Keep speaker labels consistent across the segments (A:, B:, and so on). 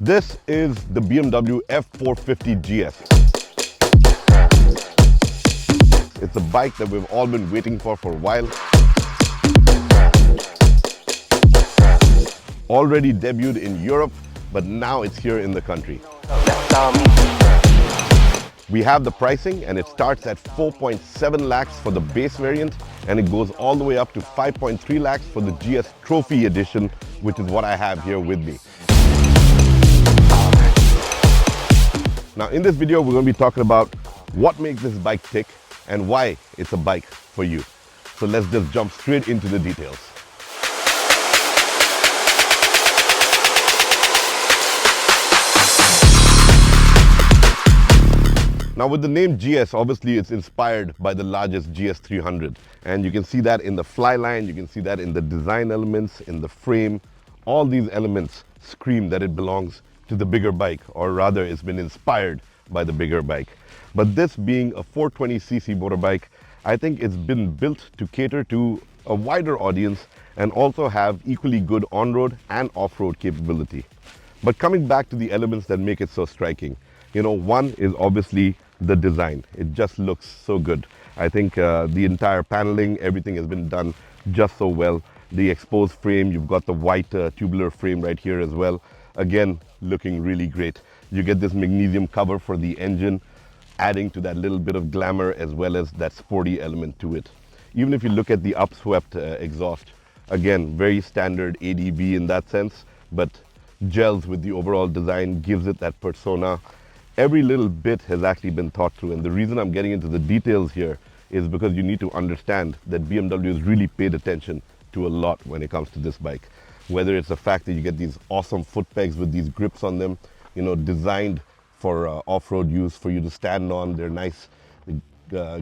A: This is the BMW F450 GS. It's a bike that we've all been waiting for a while. Already debuted in Europe, but now it's here in the country. We have the pricing, and it starts at 4.7 lakhs for the base variant, and it goes all the way up to 5.3 lakhs for the GS Trophy Edition, which is what I have here with me. Now in this video, we're going to be talking about what makes this bike tick and why it's a bike for you. So let's just jump straight into the details. Now with the name GS, obviously it's inspired by the largest GS 300. And you can see that in the fly line, you can see that in the design elements, in the frame. All these elements scream that it belongs to the bigger bike, or rather it's been inspired by the bigger bike. But this being a 420cc motorbike, I think it's been built to cater to a wider audience and also have equally good on-road and off-road capability. But coming back to the elements that make it so striking, one is obviously the design. It just looks so good. I think the entire paneling, everything has been done just so well. The exposed frame, you've got the white tubular frame right here as well. Again, looking really great. You get this magnesium cover for the engine, adding to that little bit of glamour as well as that sporty element to it. Even if you look at the upswept exhaust, again, very standard ADB in that sense, but gels with the overall design, gives it that persona. Every little bit has actually been thought through, and the reason I'm getting into the details here is because you need to understand that BMW has really paid attention to a lot when it comes to this bike. Whether it's the fact that you get these awesome foot pegs with these grips on them, designed for off-road use, for you to stand on. They're nice,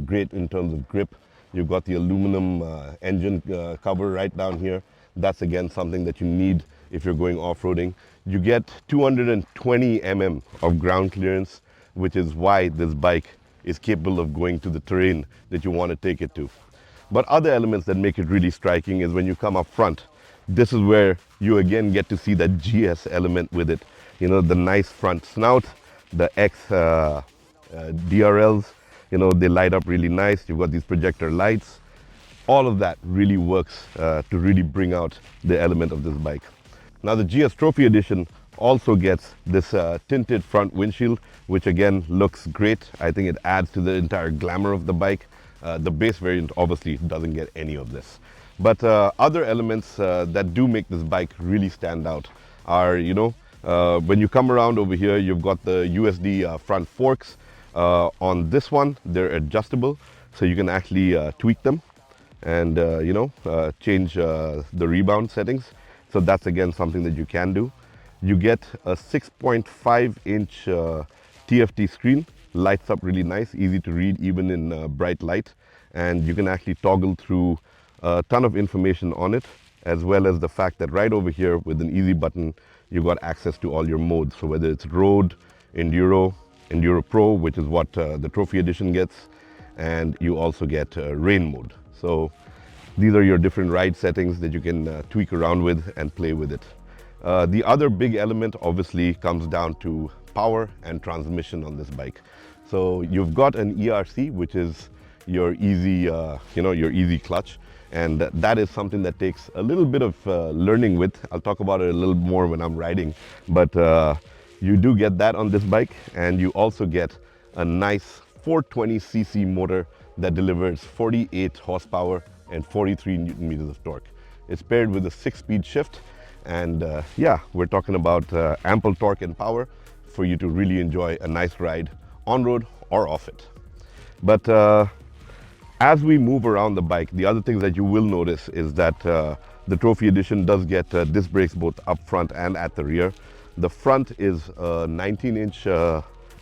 A: great in terms of grip. You've got the aluminum engine cover right down here. That's again something that you need if you're going off-roading. You get 220 mm of ground clearance, which is why this bike is capable of going to the terrain that you want to take it to. But other elements that make it really striking is when you come up front. This is where you again get to see that GS element with it. The nice front snout, the X DRLs, they light up really nice. You've got these projector lights. All of that really works to really bring out the element of this bike. Now the GS Trophy Edition also gets this tinted front windshield, which again looks great. I think it adds to the entire glamour of the bike. The base variant obviously doesn't get any of this. But other elements that do make this bike really stand out are, when you come around over here, you've got the USD front forks. On this one, they're adjustable, so you can actually tweak them and, change the rebound settings. So that's again something that you can do. You get a 6.5-inch TFT screen, lights up really nice, easy to read even in bright light, and you can actually toggle through a ton of information on it, as well as the fact that right over here with an easy button, you've got access to all your modes. So whether it's road, Enduro, Enduro Pro, which is what the Trophy Edition gets, and you also get rain mode. So these are your different ride settings that you can tweak around with and play with it. The other big element obviously comes down to power and transmission on this bike. So you've got an ERC, which is your easy, your easy clutch. And that is something that takes a little bit of learning with. I'll talk about it a little more when I'm riding. But you do get that on this bike. And you also get a nice 420cc motor that delivers 48 horsepower and 43 Newton meters of torque. It's paired with a 6-speed shift. And we're talking about ample torque and power for you to really enjoy a nice ride on road or off it. But as we move around the bike, the other things that you will notice is that the Trophy Edition does get disc brakes both up front and at the rear. The front is a 19-inch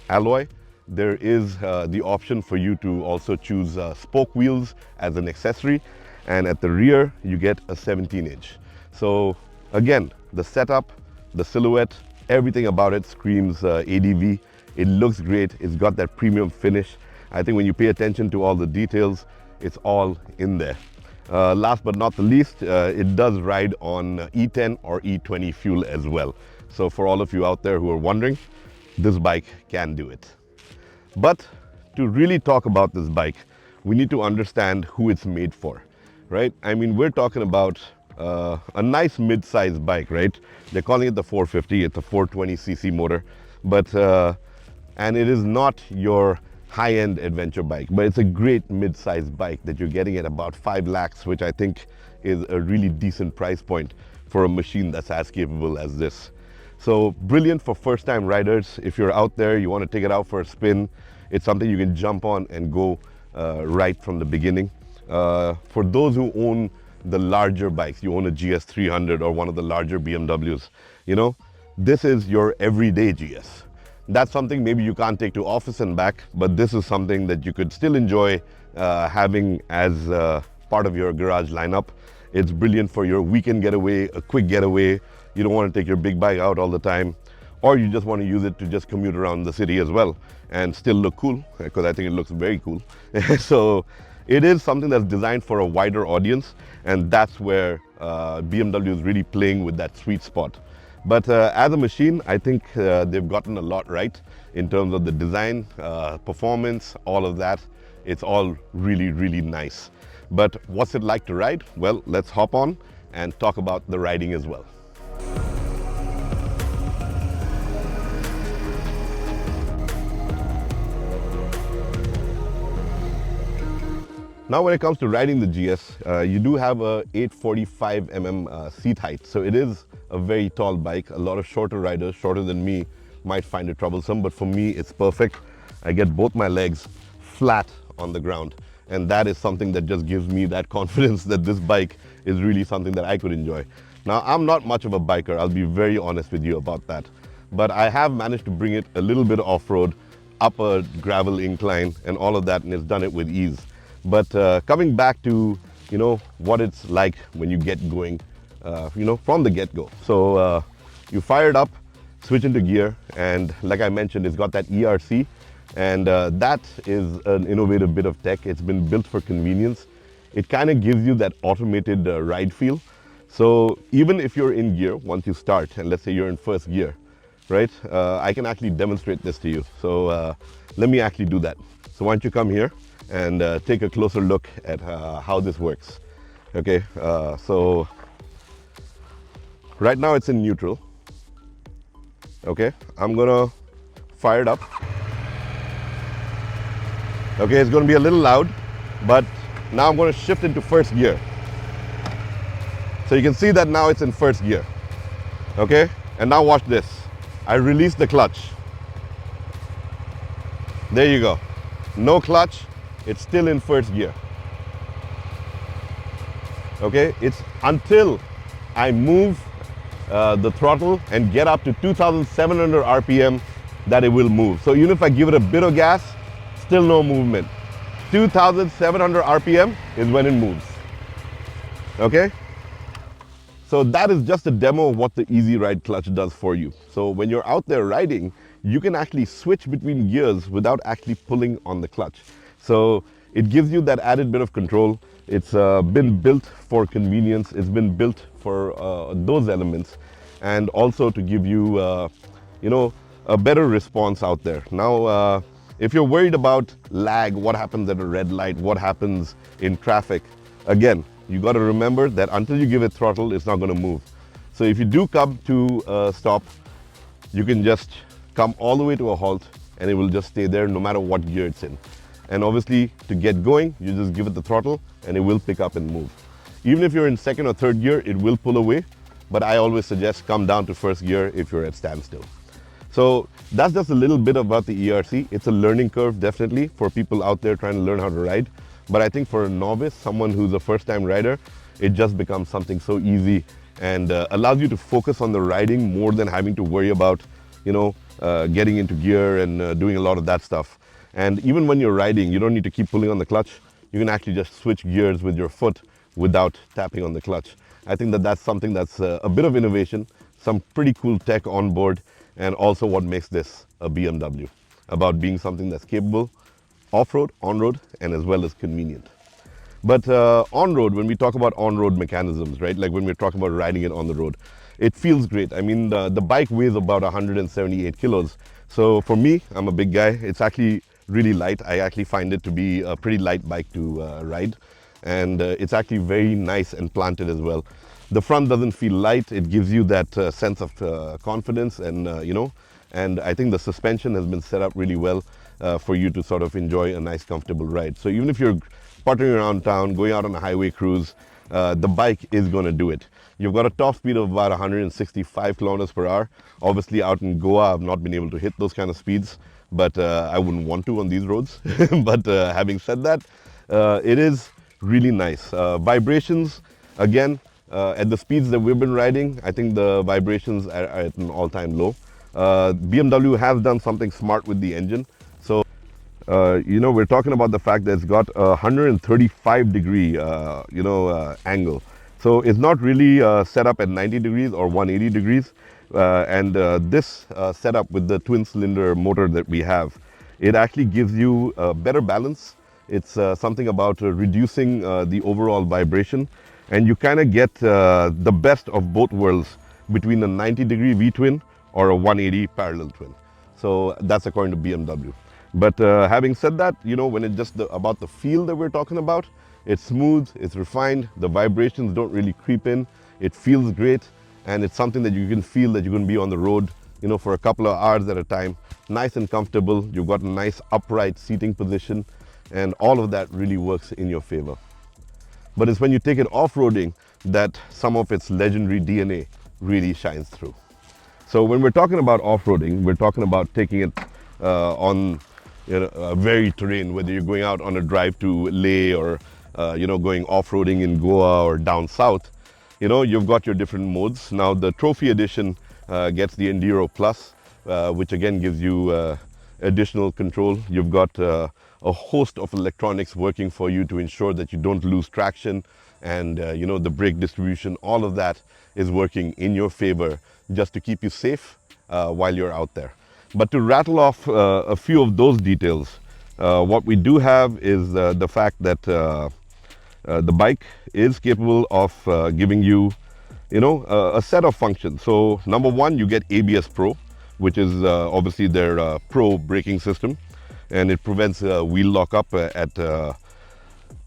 A: alloy. There is the option for you to also choose spoke wheels as an accessory. And at the rear, you get a 17-inch. So again, the setup, the silhouette, everything about it screams ADV. It looks great. It's got that premium finish. I think when you pay attention to all the details, it's all in there. Last but not the least, it does ride on E10 or E20 fuel as well. So for all of you out there who are wondering, this bike can do it. But to really talk about this bike, we need to understand who it's made for, right? I mean, we're talking about a nice mid-size bike, right? They're calling it the 450. It's a 420cc motor, but and it is not your high-end adventure bike, but it's a great mid-size bike that you're getting at about 5 lakhs, which I think is a really decent price point for a machine that's as capable as this. So brilliant for first-time riders. If you're out there, you want to take it out for a spin, it's something you can jump on and go right from the beginning. For those who own the larger bikes, you own a GS 300 or one of the larger BMWs, you know, this is your everyday GS. That's something maybe you can't take to office and back, but this is something that you could still enjoy having as part of your garage lineup. It's brilliant for your weekend getaway, a quick getaway. You don't want to take your big bike out all the time, or you just want to use it to just commute around the city as well and still look cool, because I think it looks very cool. So it is something that's designed for a wider audience, and that's where BMW is really playing with that sweet spot. But as a machine, I think they've gotten a lot right in terms of the design, performance, all of that. It's all really, really nice. But what's it like to ride? Well, let's hop on and talk about the riding as well. Now when it comes to riding the GS, you do have a 845 mm seat height. So it is a very tall bike. A lot of shorter riders, shorter than me, might find it troublesome, but for me it's perfect. I get both my legs flat on the ground, and that is something that just gives me that confidence that this bike is really something that I could enjoy. Now, I'm not much of a biker, I'll be very honest with you about that, but I have managed to bring it a little bit off-road, up a gravel incline and all of that, and it's done it with ease. But coming back to, you know, what it's like when you get going, you know, from the get-go. So you fire it up, switch into gear, and like I mentioned, it's got that ERC, and that is an innovative bit of tech. It's been built for convenience. It kind of gives you that automated ride feel. So even if you're in gear, once you start, and let's say you're in first gear, right? I can actually demonstrate this to you. So let me actually do that. So why don't you come here and take a closer look at how this works. Okay, so right now it's in neutral. Okay, I'm gonna fire it up. Okay, it's gonna be a little loud, but now I'm gonna shift into first gear. So you can see that now it's in first gear. Okay, and now watch this. I release the clutch. There you go. No clutch. It's still in first gear. Okay, it's until I move the throttle and get up to 2,700 RPM that it will move. So even if I give it a bit of gas, still no movement. 2,700 RPM is when it moves. Okay? So that is just a demo of what the Easy Ride clutch does for you. So when you're out there riding, you can actually switch between gears without actually pulling on the clutch. So it gives you that added bit of control. It's been built for convenience. It's been built for those elements, and also to give you, you know, a better response out there. Now, if you're worried about lag, what happens at a red light, what happens in traffic, again, you got to remember that until you give it throttle, it's not going to move. So if you do come to a stop, you can just come all the way to a halt, and it will just stay there no matter what gear it's in. And obviously, to get going, you just give it the throttle and it will pick up and move. Even if you're in second or third gear, it will pull away, but I always suggest come down to first gear if you're at standstill. So that's just a little bit about the ERC. It's a learning curve, definitely, for people out there trying to learn how to ride. But I think for a novice, someone who's a first-time rider, it just becomes something so easy and allows you to focus on the riding more than having to worry about, you know, getting into gear and doing a lot of that stuff. And even when you're riding, you don't need to keep pulling on the clutch. You can actually just switch gears with your foot without tapping on the clutch. I think that that's something that's a bit of innovation, some pretty cool tech on board, and also what makes this a BMW, about being something that's capable, off-road, on-road, and as well as convenient. But on-road, when we talk about on-road mechanisms, right, like when we're talking about riding it on the road, it feels great. I mean, the bike weighs about 178 kilos. So for me, I'm a big guy. It's actually really light. I actually find it to be a pretty light bike to ride. And it's actually very nice and planted as well. The front doesn't feel light. It gives you that sense of confidence, and and I think the suspension has been set up really well for you to sort of enjoy a nice, comfortable ride. So even if you're puttering around town, going out on a highway cruise, the bike is going to do it. You've got a top speed of about 165 kilometers per hour. Obviously, out in Goa, I've not been able to hit those kind of speeds, but I wouldn't want to on these roads. But having said that, it is really nice. Vibrations, again, at the speeds that we've been riding, I think the vibrations are at an all-time low. BMW has done something smart with the engine. So, we're talking about the fact that it's got a 135-degree, angle. So it's not really set up at 90 degrees or 180 degrees. This setup with the twin-cylinder motor that we have, it actually gives you better balance. It's something about reducing the overall vibration, and you kind of get the best of both worlds between a 90-degree V-twin or a 180 parallel twin. So that's according to BMW. But having said that, when it's just about the feel that we're talking about, it's smooth, it's refined, the vibrations don't really creep in, it feels great, and it's something that you can feel that you're going to be on the road, for a couple of hours at a time. Nice and comfortable, you've got a nice upright seating position, and all of that really works in your favor. But it's when you take it off-roading that some of its legendary DNA really shines through. So when we're talking about off-roading, we're talking about taking it on varied terrain, whether you're going out on a drive to Leh or going off-roading in Goa or down south. You've got your different modes. Now the Trophy Edition gets the Enduro Plus, which again gives you additional control. You've got a host of electronics working for you to ensure that you don't lose traction, and the brake distribution, all of that is working in your favor just to keep you safe while you're out there. But to rattle off a few of those details, what we do have is the fact that the bike is capable of giving you, a set of functions. So number one, you get ABS Pro, which is obviously their pro braking system, and it prevents wheel lockup at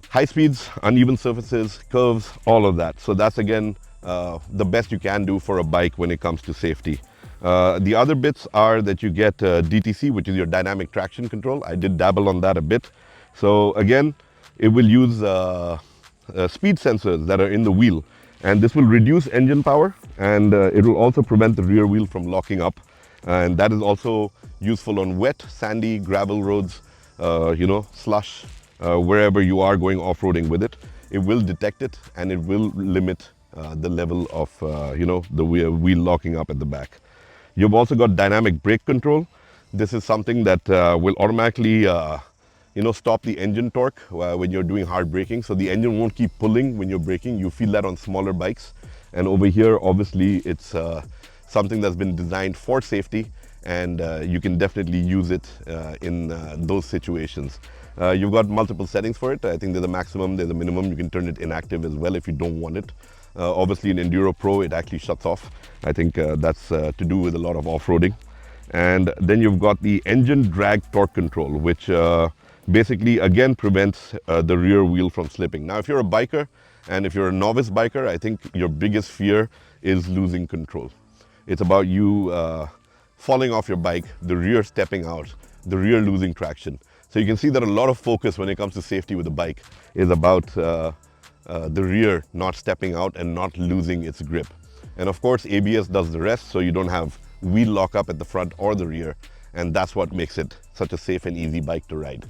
A: high speeds, uneven surfaces, curves, all of that. So that's again the best you can do for a bike when it comes to safety. The other bits are that you get DTC, which is your dynamic traction control. I did dabble on that a bit. So again, it will use speed sensors that are in the wheel, and this will reduce engine power, and it will also prevent the rear wheel from locking up. And that is also useful on wet, sandy, gravel roads, slush, wherever you are going off-roading with it. It will detect it, and it will limit the level of, the wheel locking up at the back. You've also got dynamic brake control. This is something that will automatically, stop the engine torque when you're doing hard braking. So the engine won't keep pulling when you're braking. You feel that on smaller bikes. And over here, obviously, it's something that's been designed for safety, and you can definitely use it in those situations. You've got multiple settings for it. I think there's a maximum, there's a minimum. You can turn it inactive as well if you don't want it. Obviously in Enduro Pro, it actually shuts off. I think that's to do with a lot of off-roading. And then you've got the engine drag torque control, which basically again prevents the rear wheel from slipping. Now, if you're a biker and if you're a novice biker, I think your biggest fear is losing control. It's about you falling off your bike, the rear stepping out, the rear losing traction. So you can see that a lot of focus when it comes to safety with the bike is about the rear not stepping out and not losing its grip. And of course, ABS does the rest, so you don't have wheel lockup at the front or the rear, and that's what makes it such a safe and easy bike to ride.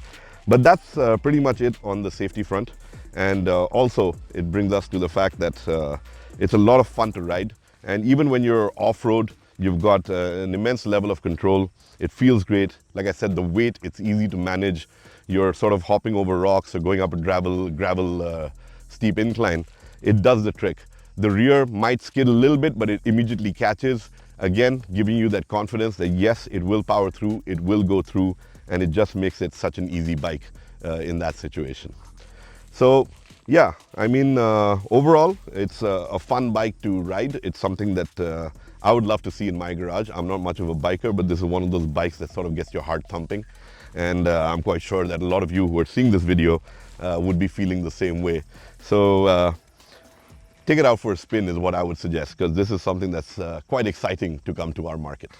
A: But that's pretty much it on the safety front. And also, it brings us to the fact that it's a lot of fun to ride. And even when you're off-road, you've got an immense level of control. It feels great. Like I said, the weight, it's easy to manage. You're sort of hopping over rocks or going up a gravel steep incline. It does the trick. The rear might skid a little bit, but it immediately catches. Again, giving you that confidence that yes, it will power through, it will go through, and it just makes it such an easy bike in that situation. So Yeah, I mean, overall, it's a fun bike to ride. It's something that I would love to see in my garage. I'm not much of a biker, but this is one of those bikes that sort of gets your heart thumping. And I'm quite sure that a lot of you who are seeing this video would be feeling the same way. So take it out for a spin is what I would suggest, because this is something that's quite exciting to come to our market.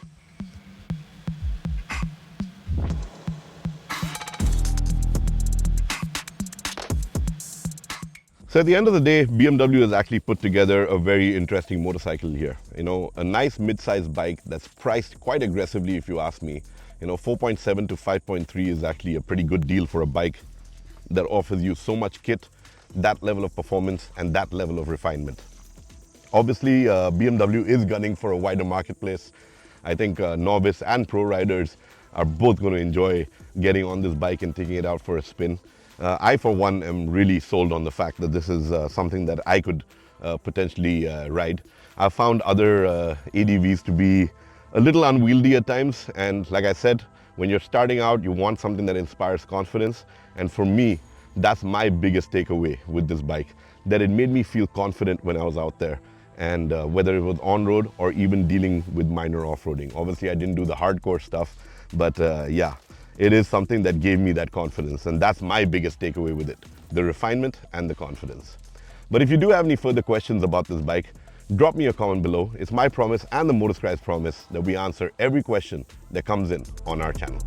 A: So at the end of the day, BMW has actually put together a very interesting motorcycle here. You know, a nice mid-sized bike that's priced quite aggressively if you ask me. You know, 4.7 to 5.3 is actually a pretty good deal for a bike that offers you so much kit, that level of performance, and that level of refinement. Obviously, BMW is gunning for a wider marketplace. I think novice and pro riders are both going to enjoy getting on this bike and taking it out for a spin. I, for one, am really sold on the fact that this is something that I could potentially ride. I've found other ADVs to be a little unwieldy at times, and like I said, when you're starting out, you want something that inspires confidence, and for me, that's my biggest takeaway with this bike, that it made me feel confident when I was out there, and whether it was on-road or even dealing with minor off-roading. Obviously, I didn't do the hardcore stuff, but yeah, it is something that gave me that confidence, and that's my biggest takeaway with it, the refinement and the confidence. But if you do have any further questions about this bike, drop me a comment below. It's my promise and the MOTORSCRIBES promise that we answer every question that comes in on our channel.